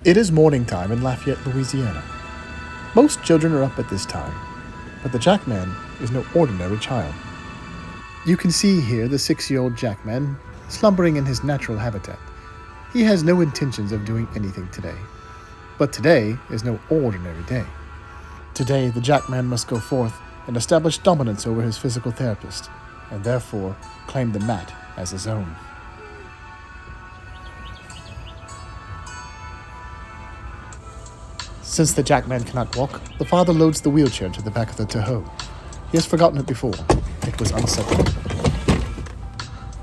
It is morning time in Lafayette, Louisiana. Most children are up at this time, but the Jackman is no ordinary child. You can see here the 6-year-old Jackman slumbering in his natural habitat. He has no intentions of doing anything today. But today is no ordinary day. Today, the Jackman must go forth and establish dominance over his physical therapist, and therefore claim the mat as his own. Since the Jackman cannot walk, the father loads the wheelchair to the back of the Tahoe. He has forgotten it before. It was unsettling.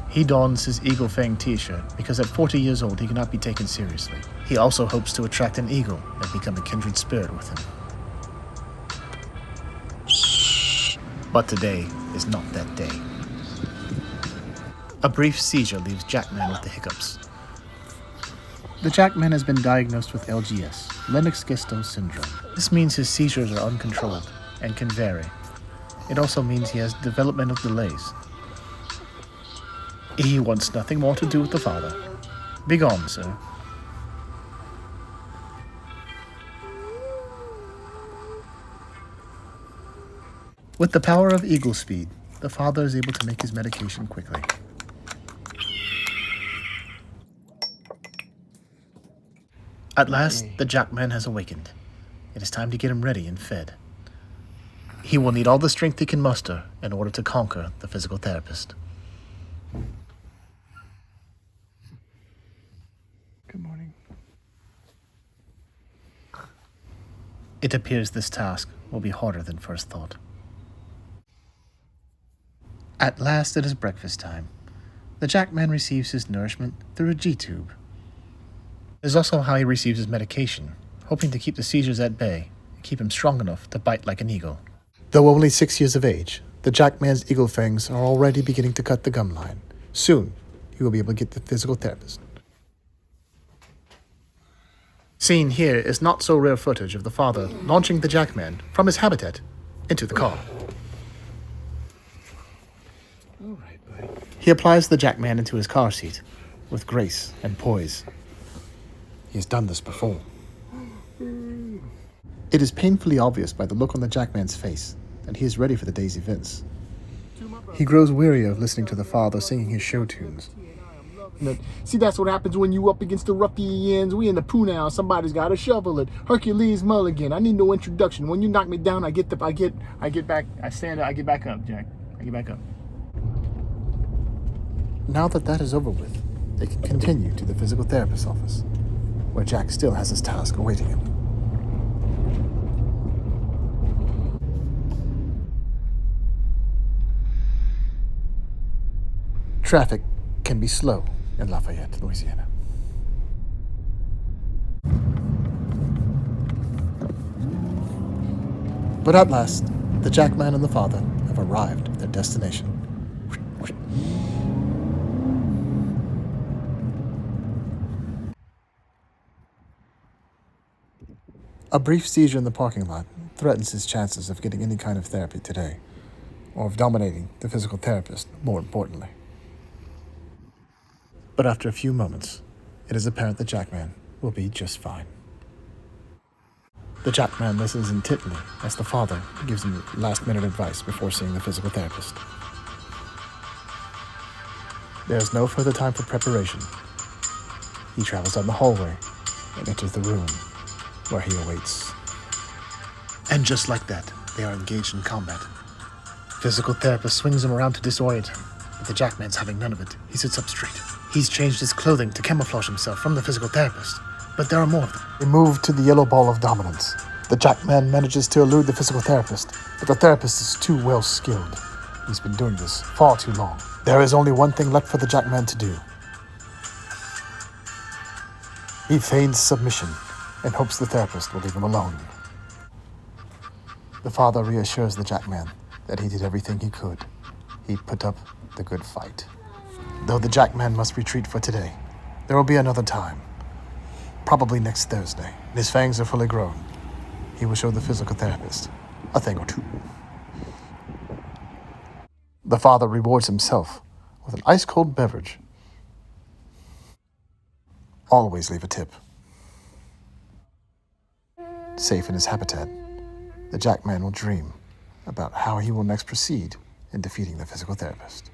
He dons his Eagle Fang t-shirt because at 40 years old he cannot be taken seriously. He also hopes to attract an eagle and become a kindred spirit with him. But today is not that day. A brief seizure leaves Jackman with the hiccups. The Jackman has been diagnosed with LGS, Lennox-Gastaut syndrome. This means his seizures are uncontrolled and can vary. It also means he has developmental delays. He wants nothing more to do with the father. Begone, sir. With the power of eagle speed, the father is able to make his medication quickly. At last, the Jackman has awakened. It is time to get him ready and fed. He will need all the strength he can muster in order to conquer the physical therapist. Good morning. It appears this task will be harder than first thought. At last it is breakfast time. The Jackman receives his nourishment through a G-tube. It is also how he receives his medication, hoping to keep the seizures at bay and keep him strong enough to bite like an eagle. Though only 6 years of age, the Jackman's eagle fangs are already beginning to cut the gum line. Soon, he will be able to get the physical therapist. Seen here is not so rare footage of the father launching the Jackman from his habitat into the car. All right, buddy. He applies the Jackman into his car seat with grace and poise. He has done this before. It is painfully obvious by the look on the Jackman's face that he is ready for the day's events. He grows weary of listening to the father singing his show tunes. See, that's what happens when you up against the ruffians. We in the poo now. Somebody's got to shovel it. Hercules Mulligan. I need no introduction. When you knock me down, I get back. I stand up. I get back up, Jack. I get back up. Now that is over with, they can continue to the physical therapist's office, where Jack still has his task awaiting him. Traffic can be slow in Lafayette, Louisiana. But at last, the Jackman and the father have arrived at their destination. A brief seizure in the parking lot threatens his chances of getting any kind of therapy today, or of dominating the physical therapist, more importantly. But after a few moments, it is apparent the Jackman will be just fine. The Jackman listens intently as the father gives him last-minute advice before seeing the physical therapist. There is no further time for preparation. He travels down the hallway and enters the room where he awaits. And just like that, they are engaged in combat. Physical therapist swings him around to disorient him, but the Jackman's having none of it. He sits up straight. He's changed his clothing to camouflage himself from the physical therapist, but there are more of them. They move to the yellow ball of dominance. The Jackman manages to elude the physical therapist, but the therapist is too well skilled. He's been doing this far too long. There is only one thing left for the Jackman to do. He feigns submission and hopes the therapist will leave him alone. The father reassures the Jackman that he did everything he could. He put up the good fight. Though the Jackman must retreat for today, there will be another time. Probably next Thursday. His fangs are fully grown. He will show the physical therapist a thing or two. The father rewards himself with an ice-cold beverage. Always leave a tip. Safe in his habitat, the Jackman will dream about how he will next proceed in defeating the physical therapist.